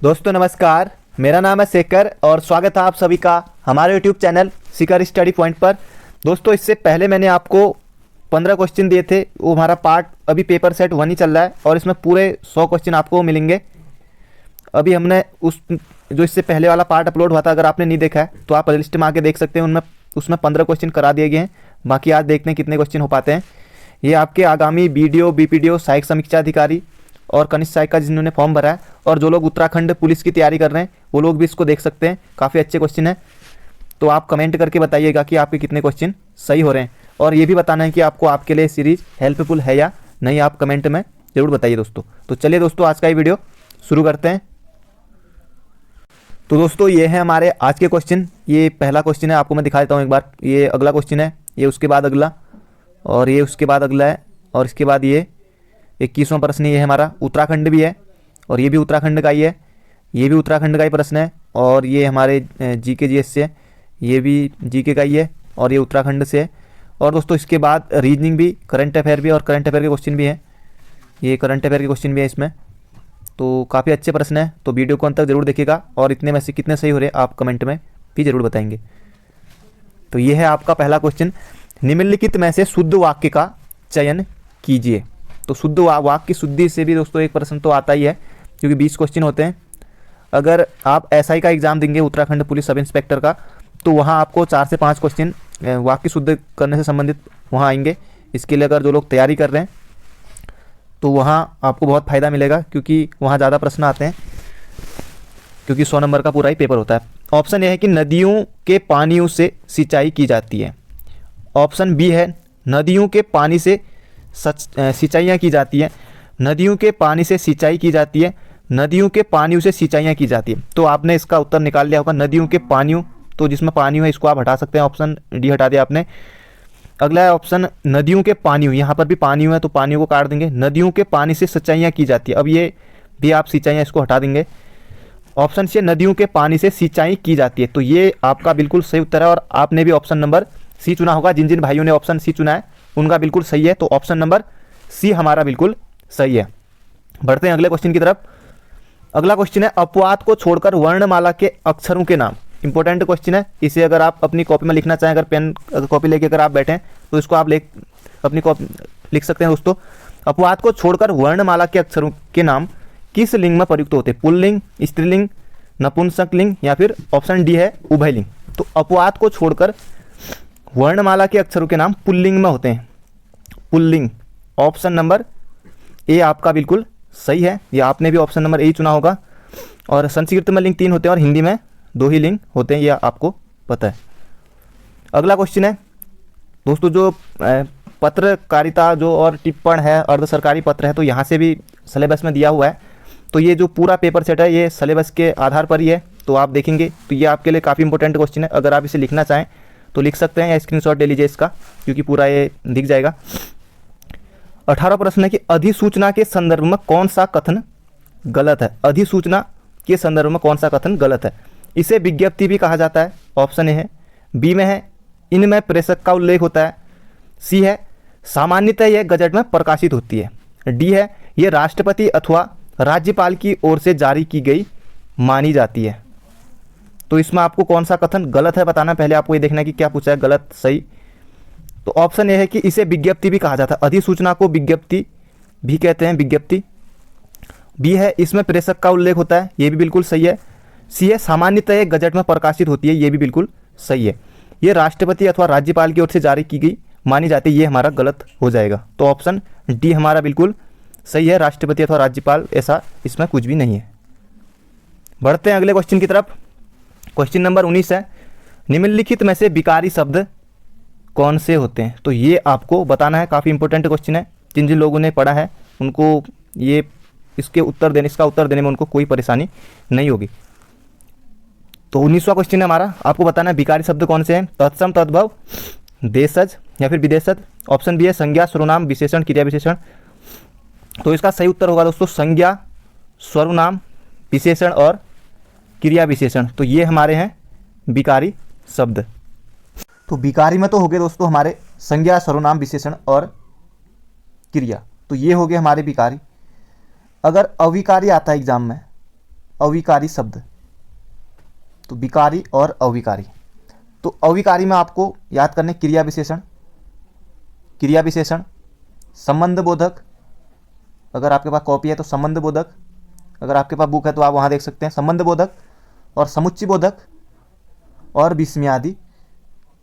दोस्तों नमस्कार, मेरा नाम है शेखर और स्वागत है आप सभी का हमारे YouTube channel Shekhar study point पर। दोस्तों इससे पहले मैंने आपको 15 क्वेश्चन दिए थे, वो हमारा पार्ट अभी पेपर सेट 1 ही चल रहा है और इसमें पूरे 100 क्वेश्चन आपको मिलेंगे। अभी हमने जो इससे पहले वाला पार्ट अपलोड हुआ था, अगर आपने नहीं देखा है तो आप लिस्ट में आके देख सकते हैं। उसमें 15 क्वेश्चन करा दिए गए हैं। बाकी आज देखते हैं कितने क्वेश्चन हो पाते हैं। ये आपके आगामी बीडीओ, बीपीडीओ, सहायक समीक्षा अधिकारी और कनिष्ठ सहायक का जिन्होंने फॉर्म भरा है और जो लोग उत्तराखंड पुलिस की तैयारी कर रहे हैं वो लोग भी इसको देख सकते हैं। काफ़ी अच्छे क्वेश्चन हैं, तो आप कमेंट करके बताइएगा कि आपके कितने क्वेश्चन सही हो रहे हैं और ये भी बताना है कि आपको आपके लिए सीरीज़ हेल्पफुल है या नहीं। आप कमेंट में ज़रूर बताइए दोस्तों। तो चलिए दोस्तों आज का ये वीडियो शुरू करते हैं। तो दोस्तों ये है हमारे आज के क्वेश्चन। ये पहला क्वेश्चन है, आपको मैं दिखा देता हूँ एक बार। ये अगला क्वेश्चन है, ये उसके बाद अगला और ये उसके बाद अगला है और इसके बाद ये 21वां प्रश्न ये है हमारा। उत्तराखंड भी है और ये भी उत्तराखंड का ही है, ये भी उत्तराखंड का ही प्रश्न है और ये हमारे जीके जीएस से है, ये भी जीके का ही है और ये उत्तराखंड से है। और दोस्तों इसके बाद रीजनिंग भी, करंट अफेयर भी और करंट अफेयर के क्वेश्चन भी हैं। ये करंट अफेयर के क्वेश्चन भी है इसमें, तो काफ़ी अच्छे प्रश्न है। तो वीडियो को अंत तक जरूर देखिएगा और इतने में से कितने सही हो रहे आप कमेंट में भी जरूर बताएंगे। तो ये है आपका पहला क्वेश्चन, निम्नलिखित में से शुद्ध वाक्य का चयन कीजिए। तो शुद्ध वाक्य की शुद्धि से भी दोस्तों एक प्रश्न तो आता ही है, क्योंकि 20 क्वेश्चन होते हैं। अगर आप एसआई का एग्जाम देंगे उत्तराखंड पुलिस सब इंस्पेक्टर का, तो वहाँ आपको 4 से 5 क्वेश्चन वाक्य शुद्ध करने से संबंधित वहाँ आएंगे। इसके लिए अगर जो लोग तैयारी कर रहे हैं तो वहाँ आपको बहुत फ़ायदा मिलेगा, क्योंकि वहाँ ज़्यादा प्रश्न आते हैं, क्योंकि 100 नंबर का पूरा ही पेपर होता है। ऑप्शन ए है कि नदियों के पानियों से सिंचाई की जाती है। ऑप्शन बी है नदियों के पानी से सिंचाइयाँ की जाती है। नदियों के पानी से सिंचाई की जाती है। नदियों के पानियों से सिंचाइयाँ की जाती है। तो आपने इसका उत्तर निकाल लिया होगा, नदियों के पानियों। तो जिसमें पानी है इसको आप हटा सकते हैं, ऑप्शन डी हटा दिया आपने। अगला है ऑप्शन नदियों के पानियों, यहाँ पर भी पानी है तो पानियों को काट देंगे। नदियों के पानी से सिंचाइयाँ की जाती है, अब ये भी आप सिंचाइयाँ इसको हटा देंगे। ऑप्शन सी नदियों के पानी से सिंचाई की जाती है, तो ये आपका बिल्कुल सही उत्तर है और आपने भी ऑप्शन नंबर सी चुना होगा। जिन जिन भाइयों ने ऑप्शन सी चुना है उनका बिल्कुल सही है, तो ऑप्शन नंबर सी हमारा बिल्कुल सही है। बढ़ते हैं अगले क्वेश्चन की तरफ। अगला क्वेश्चन है अपवाद को छोड़कर वर्णमाला के अक्षरों के नाम। इंपॉर्टेंट क्वेश्चन है, इसे अगर आप अपनी कॉपी में लिखना चाहें, अगर पेन कॉपी लेके अगर आप बैठें तो इसको आप अपनी कॉपी लिख सकते हैं दोस्तों। अपवाद को छोड़कर वर्णमाला के अक्षरों के नाम किस लिंग में प्रयुक्त होते हैं? पुल्लिंग, स्त्रीलिंग, नपुंसक लिंग या फिर ऑप्शन डी है उभयलिंग। तो अपवाद को छोड़कर वर्णमाला के अक्षरों के नाम पुल्लिंग में होते हैं, पुल्लिंग। ऑप्शन नंबर ए आपका बिल्कुल सही है, या आपने भी ऑप्शन नंबर ए चुना होगा। और संस्कृत में लिंग 3 होते हैं और हिंदी में 2 ही लिंग होते हैं, यह आपको पता है। अगला क्वेश्चन है दोस्तों, जो पत्रकारिता जो और टिप्पण है, अर्ध सरकारी पत्र है, तो यहाँ से भी सिलेबस में दिया हुआ है। तो ये जो पूरा पेपर सेट है ये सिलेबस के आधार पर ही है, तो आप देखेंगे तो ये आपके लिए काफ़ी इंपॉर्टेंट क्वेश्चन है। अगर आप इसे लिखना चाहें तो लिख सकते हैं या स्क्रीनशॉट ले लीजिए इसका, क्योंकि पूरा ये दिख जाएगा। 18 प्रश्न है कि अधिसूचना के संदर्भ में कौन सा कथन गलत है? अधिसूचना के संदर्भ में कौन सा कथन गलत है? इसे विज्ञप्ति भी कहा जाता है, ऑप्शन ए है। बी में है इनमें प्रेषक का उल्लेख होता है। सी है सामान्यतः यह गजट में प्रकाशित होती है। डी है यह राष्ट्रपति अथवा राज्यपाल की ओर से जारी की गई मानी जाती है। तो इसमें आपको कौन सा कथन गलत है बताना। पहले आपको ये देखना है कि क्या पूछा है, गलत सही। तो ऑप्शन ए है कि इसे विज्ञप्ति भी कहा जाता है, अधिसूचना को विज्ञप्ति भी कहते हैं, विज्ञप्ति। बी है इसमें प्रेषक का उल्लेख होता है, ये भी बिल्कुल सही है। सी है सामान्यतः एक गजट में प्रकाशित होती है, ये भी बिल्कुल सही है। ये राष्ट्रपति अथवा राज्यपाल की ओर से जारी की गई मानी जाती है, ये हमारा गलत हो जाएगा। तो ऑप्शन डी हमारा बिल्कुल सही है, राष्ट्रपति अथवा राज्यपाल, ऐसा इसमें कुछ भी नहीं है। बढ़ते हैं अगले क्वेश्चन की तरफ। क्वेश्चन नंबर 19 है निम्नलिखित में से विकारी शब्द कौन से होते हैं? तो ये आपको बताना है, काफ़ी इंपॉर्टेंट क्वेश्चन है। जिन जिन लोगों ने पढ़ा है उनको ये इसका उत्तर देने में उनको कोई परेशानी नहीं होगी। तो 19वां क्वेश्चन है हमारा, आपको बताना है विकारी शब्द कौन से हैं? तत्सम, तद्भव, देशज या फिर विदेशज। ऑप्शन बी है संज्ञा, सर्वनाम, विशेषण, क्रिया विशेषण। तो इसका सही उत्तर होगा दोस्तों संज्ञा, सर्वनाम, विशेषण और क्रिया विशेषण। तो ये हमारे हैं विकारी शब्द। तो विकारी में तो हो गए दोस्तों हमारे संज्ञा, सर्वनाम, विशेषण और क्रिया, तो ये हो गए हमारे विकारी। अगर अविकारी आता है एग्जाम में अविकारी शब्द, तो विकारी और अविकारी। तो अविकारी में आपको याद करने क्रिया विशेषण, क्रिया विशेषण, संबंध बोधक, अगर आपके पास कॉपी है तो संबंध बोधक, अगर आपके पास बुक है तो आप वहाँ देख सकते हैं, संबंध बोधक और समुच्चय बोधक और विस्मयादि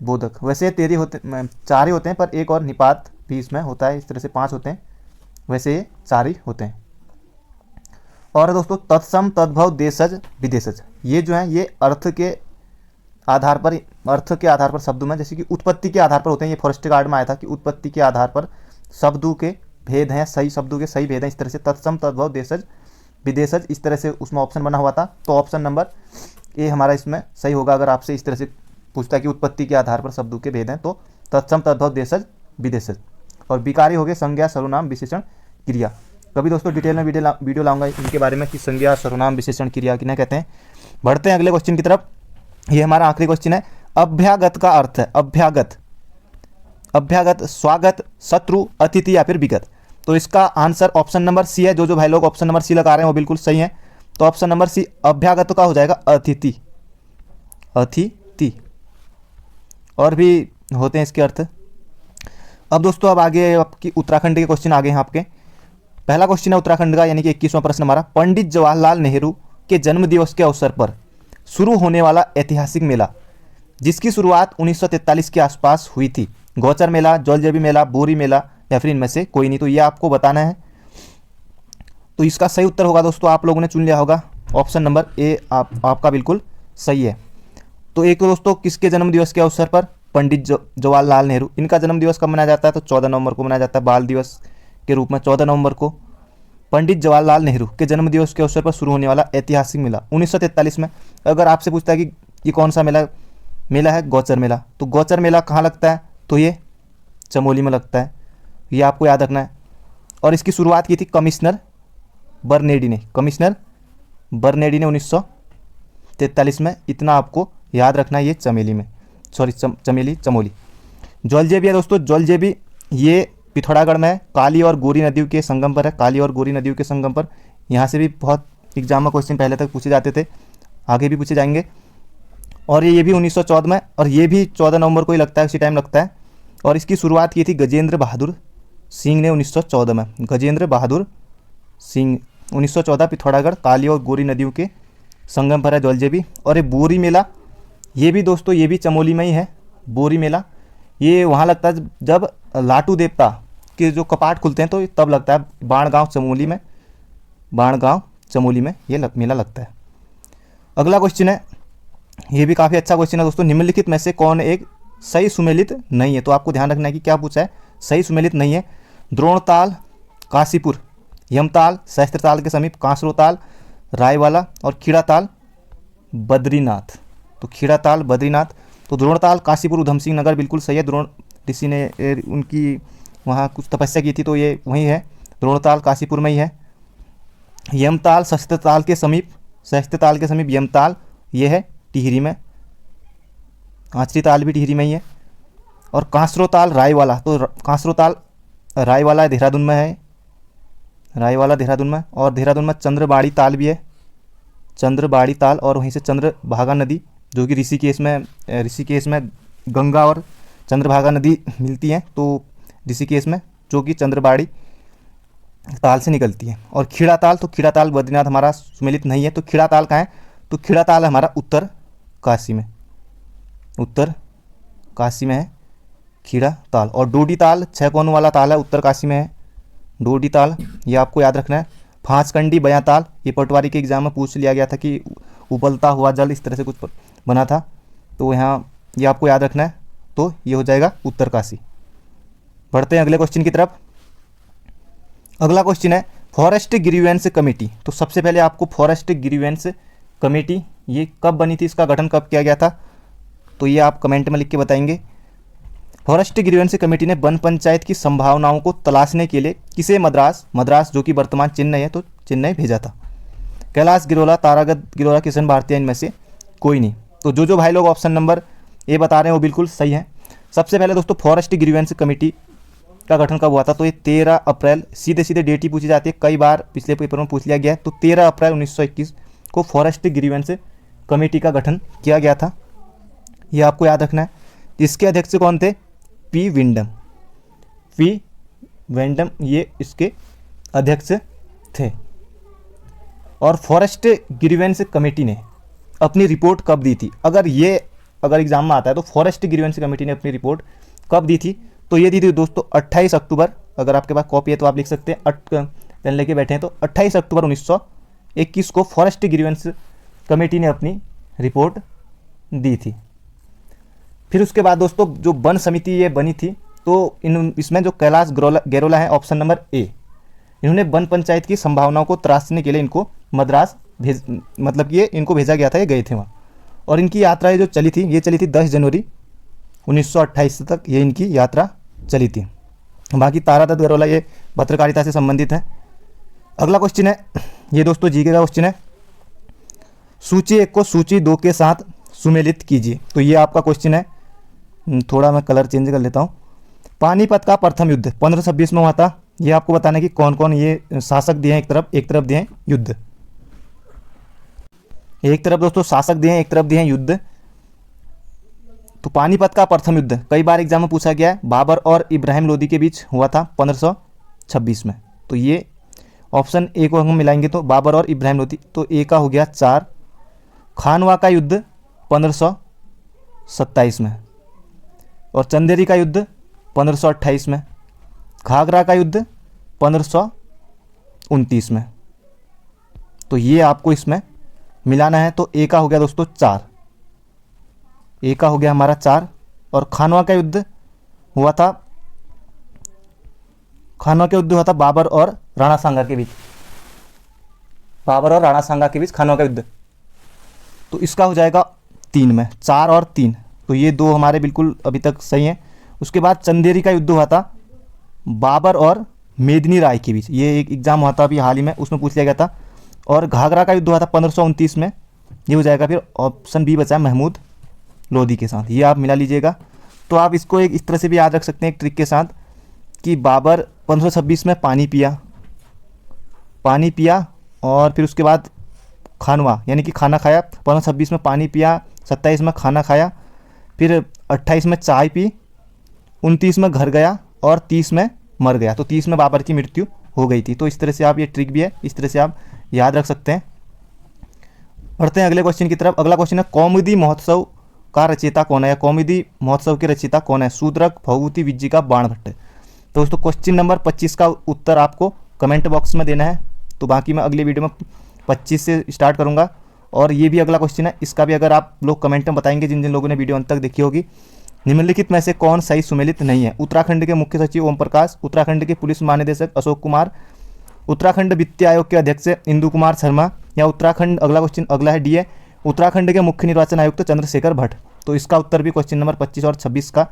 बोधक। वैसे 13 होते, 4 ही होते हैं, पर एक और निपात भी इसमें होता है, इस तरह से 5 होते हैं, वैसे ये 4 ही होते हैं। और दोस्तों तत्सम, तद्भव, देशज, विदेशज, ये जो है ये अर्थ के आधार पर शब्दों में, जैसे कि उत्पत्ति के आधार पर होते हैं। ये फॉरेस्ट गार्ड में आया था कि उत्पत्ति के आधार पर शब्दों के भेद हैं, सही शब्दों के सही भेद हैं। इस तरह से तत्सम, तद्भव, देशज, विदेशज, इस तरह से उसमें ऑप्शन बना हुआ था। तो ऑप्शन नंबर ए हमारा इसमें सही होगा। अगर आपसे इस तरह से पूछता है कि उत्पत्ति के आधार पर शब्दों के भेद हैं, तो तत्सम, तद्भव, देशज, विदेशज। और विकारी हो गए संज्ञा, सर्वनाम, विशेषण, क्रिया। कभी दोस्तों डिटेल में वीडियो लाऊंगा इनके बारे में कि संज्ञा, सर्वनाम, विशेषण, क्रिया किन्हें कहते हैं। बढ़ते हैं अगले क्वेश्चन की तरफ। ये हमारा आखिरी क्वेश्चन है। अभ्यागत का अर्थ है, अभ्यागत, अभ्यागत स्वागत, शत्रु, अतिथि या फिर विगत। तो इसका आंसर ऑप्शन नंबर सी है। जो भाई लोग ऑप्शन नंबर सी लगा रहे हैं वो बिल्कुल सही है। तो ऑप्शन नंबर सी अभ्यागत का हो जाएगा अतिथि, अतिथि। और भी होते हैं इसके अर्थ। अब दोस्तों अब आगे आपकी उत्तराखंड के क्वेश्चन आगे हैं आपके। पहला क्वेश्चन है उत्तराखंड का, यानी कि 21वां प्रश्न हमारा। पंडित जवाहरलाल नेहरू के जन्म दिवस के अवसर पर शुरू होने वाला ऐतिहासिक मेला जिसकी शुरुआत 1943 के आसपास हुई थी, गौचर मेला, जौलजेबी मेला, बोरी मेला या फिर इनमें से कोई नहीं। तो ये आपको बताना है। तो इसका सही उत्तर होगा दोस्तों, आप लोगों ने चुन लिया होगा ऑप्शन नंबर ए, आपका बिल्कुल सही है। तो एक तो दोस्तों किसके जन्म दिवस के अवसर पर, पंडित जवाहरलाल नेहरू। इनका जन्म दिवस कब मनाया जाता है, तो 14 नवंबर को मनाया जाता है, बाल दिवस के रूप में 14 नवंबर को। पंडित जवाहरलाल नेहरू के जन्म दिवस के अवसर पर शुरू होने वाला ऐतिहासिक मेला 1943 में। अगर आपसे पूछता है कि ये कौन सा मेला है, गौचर मेला। तो गौचर मेला कहाँ लगता है, तो ये चमोली में लगता है, ये आपको याद रखना है। और इसकी शुरुआत की थी कमिश्नर बर्नेडी ने, कमिश्नर बर्नेडी ने 1943 में। इतना आपको याद रखना है। ये चमोली। जौलजेबी है दोस्तों, जौलजेबी ये पिथौरागढ़ में काली और गोरी नदियों के संगम पर है, काली और गोरी नदियों के संगम पर। यहाँ से भी बहुत एग्जाम में क्वेश्चन पहले तक पूछे जाते थे, आगे भी पूछे जाएंगे। और ये भी 1914 में, और ये भी 14 नवंबर को ही लगता है, उसी टाइम लगता है। और इसकी शुरुआत की थी गजेंद्र बहादुर सिंह ने 1914 में, गजेंद्र बहादुर सिंह 1914। पिथौरागढ़ काली और गोरी नदियों के संगम पर है जौलजेबी। और ये बोरी मेला, ये भी दोस्तों ये भी चमोली में ही है। बोरी मेला ये वहाँ लगता है जब लाटू देवता के जो कपाट खुलते हैं, तो तब लगता है बाणगांव चमोली में, बाणगांव चमोली में ये मेला लगता है। अगला क्वेश्चन है, ये भी काफ़ी अच्छा क्वेश्चन है दोस्तों। निम्नलिखित में से कौन एक सही सुमेलित नहीं है। तो आपको ध्यान रखना है कि क्या पूछा है, सही सुमेलित नहीं है। द्रोणताल काशीपुर, यमताल सहस्त्रताल के समीप, कांसरोताल रायवाला और खीड़ाताल बद्रीनाथ। तो खीड़ाताल बद्रीनाथ। तो द्रोणताल काशीपुर उधम सिंह नगर बिल्कुल सही है। द्रोण ऋषि ने उनकी वहाँ कुछ तपस्या की थी, तो ये वहीं है, द्रोणताल काशीपुर में ही है। यमताल सहस्त्रताल के समीप, सहस्त्रताल के समीप यमताल, ये है टिहरी में। आंचरी ताल भी टिहरी में ही है। और कांसरोताल रायवाला, तो कांसरोताल रायवाला देहरादून में है, रायवाला देहरादून में। और देहरादून में चंद्रबाड़ी ताल भी है, चंद्रबाड़ी ताल। और वहीं से चंद्रभागा नदी, जो कि ऋषिकेश में गंगा और चंद्रभागा नदी मिलती हैं, तो ऋषिकेश में, जो कि चंद्रबाड़ी ताल से निकलती है। और खीड़ाताल, तो खीड़ाताल बद्रीनाथ हमारा सुमेलित नहीं है। तो खीड़ाताल कहाँ है, तो खीड़ाताल हमारा उत्तर काशी में, उत्तर काशी में है खीड़ाताल। और डोडी ताल 6 कोनों वाला ताल है, उत्तर काशी में है डोडी ताल, ये आपको याद रखना है। फांसकंडी बयां ताल, ये पटवारी के एग्जाम में पूछ लिया गया था कि उबलता हुआ जल, इस तरह से कुछ बना था, तो यहाँ ये आपको याद रखना है। तो ये हो जाएगा उत्तर काशी। बढ़ते हैं अगले क्वेश्चन की तरफ। अगला क्वेश्चन है फॉरेस्ट ग्रीवेंस कमेटी। तो सबसे पहले आपको फॉरेस्ट ग्रीवेंस कमेटी ये कब बनी थी, इसका गठन कब किया गया था, तो ये आप कमेंट में लिख के बताएंगे। फॉरेस्ट ग्रीवेंस कमेटी ने वन पंचायत की संभावनाओं को तलाशने के लिए किसे मद्रास जो कि वर्तमान चेन्नई है, तो चेन्नई भेजा था। कैलाश गिरोला, तारागत गिरोला, किशन भारतीय, इनमें से कोई नहीं। तो जो भाई लोग ऑप्शन नंबर ए बता रहे हैं वो बिल्कुल सही है। सबसे पहले दोस्तों फॉरेस्ट ग्रीवेंस कमेटी का गठन कब हुआ था, तो ये 13 अप्रैल, सीधे डेट ही पूछी जाती है, कई बार पिछले पेपर में पूछ लिया गया है। तो 13 अप्रैल 1921 को फॉरेस्ट ग्रीवेंस कमेटी का गठन किया गया था, ये आपको याद रखना है। इसके अध्यक्ष कौन थे? पी वेंडम ये इसके अध्यक्ष थे। और फॉरेस्ट ग्रीवेंस कमेटी ने अपनी रिपोर्ट कब दी थी? अगर एग्जाम में आता है तो फॉरेस्ट ग्रीवेंस कमेटी ने अपनी रिपोर्ट कब दी थी? तो ये दी थी दोस्तों 28 अक्टूबर। अगर आपके पास कॉपी है तो आप लिख सकते हैं, पेन लेके बैठे हैं तो 28 अक्टूबर 1921 को फॉरेस्ट ग्रीवेंस कमेटी ने अपनी रिपोर्ट दी थी। फिर उसके बाद दोस्तों जो वन समिति ये बनी थी, तो इसमें जो कैलाश गैरोला है, ऑप्शन नंबर ए, इन्होंने वन पंचायत की संभावनाओं को तराशने के लिए इनको मद्रास इनको भेजा गया था, ये गए थे वहाँ। और इनकी यात्रा जो चली थी, ये चली थी 10 जनवरी 1928 तक ये इनकी यात्रा चली थी। बाकी तारा दत्त गैरोला ये पत्रकारिता से संबंधित है। अगला क्वेश्चन है, ये दोस्तों जीके का क्वेश्चन है, सूची 1 को सूची 2 के साथ सुमेलित कीजिए। तो ये आपका क्वेश्चन है, थोड़ा मैं कलर चेंज कर लेता हूँ। पानीपत का प्रथम युद्ध 1526 में हुआ था। ये आपको बताना है कि कौन कौन ये शासक दिए हैं, एक तरफ दिए हैं युद्ध, एक तरफ दोस्तों शासक दिए हैं, एक तरफ दिए हैं युद्ध। तो पानीपत का प्रथम युद्ध कई बार एग्जाम में पूछा गया है, बाबर और इब्राहिम लोदी के बीच हुआ था 1526 में। तो ये ऑप्शन ए को हम मिलाएंगे तो बाबर और इब्राहिम लोदी, तो ए का हो गया 4। खानवा का युद्ध 1527 में, और चंदेरी का युद्ध 1528 में, घाघरा का युद्ध 1529 में। तो ये आपको इसमें मिलाना है। तो ए का हो गया दोस्तों 4, ए का हो गया हमारा 4। और खानवा का युद्ध हुआ था बाबर और राणा सांगा के बीच, खानवा का युद्ध। तो इसका हो जाएगा 3 में, 4 और 3। तो ये 2 हमारे बिल्कुल अभी तक सही हैं। उसके बाद चंदेरी का युद्ध हुआ था बाबर और मेदिनी राय के बीच, ये एक एग्जाम हुआ था अभी हाल ही में, उसमें पूछ लिया गया था। और घाघरा का युद्ध हुआ था 1529 में, ये हो जाएगा फिर ऑप्शन बी बचा महमूद लोदी के साथ, ये आप मिला लीजिएगा। तो आप इसको एक इस तरह से भी याद रख सकते हैं एक ट्रिक के साथ कि बाबर 1526 में पानी पिया और फिर उसके बाद खानवा यानी कि खाना खाया। 1526 में पानी पिया, 27 में खाना खाया, फिर 28 में चाय पी, 29 में घर गया और 30 में मर गया। तो 30 में बाबर की मृत्यु हो गई थी। तो इस तरह से आप, ये ट्रिक भी है, इस तरह से आप याद रख सकते हैं। बढ़ते हैं अगले क्वेश्चन की तरफ। अगला क्वेश्चन है, कौमुदी महोत्सव का रचयिता कौन है, या कौमुदी महोत्सव के रचयिता कौन है? शूद्रक, भभूति विज्जिका, बाणभट्ट। तो दोस्तों क्वेश्चन नंबर 25 का उत्तर आपको कमेंट बॉक्स में देना है। तो बाकी मैं अगली वीडियो में 25 से स्टार्ट करूँगा। और ये भी अगला क्वेश्चन है, इसका भी अगर आप लोग कमेंट में बताएंगे, जिन जिन लोगों ने वीडियो अंत तक देखी होगी। निम्नलिखित में से कौन सही सुमेलित नहीं है? उत्तराखंड के मुख्य सचिव ओम प्रकाश, उत्तराखंड के पुलिस महानिदेशक अशोक कुमार, उत्तराखंड वित्त आयोग के अध्यक्ष इंदु कुमार शर्मा, या उत्तराखंड, अगला क्वेश्चन अगला है डी है, उत्तराखंड के मुख्य निर्वाचन आयुक्त चंद्रशेखर भट्ट। तो इसका उत्तर भी क्वेश्चन नंबर 25 और 26 का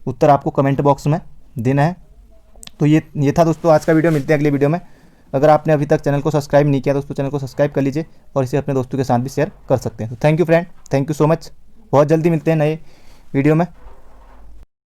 उत्तर आपको कमेंट बॉक्स में देना है। तो ये था दोस्तों आज का वीडियो। मिलते हैं अगले वीडियो में। अगर आपने अभी तक चैनल को सब्सक्राइब नहीं किया दोस्तों, चैनल को सब्सक्राइब कर लीजिए और इसे अपने दोस्तों के साथ भी शेयर कर सकते हैं। तो thank you friend, thank you so much. बहुत जल्दी मिलते हैं नए वीडियो में।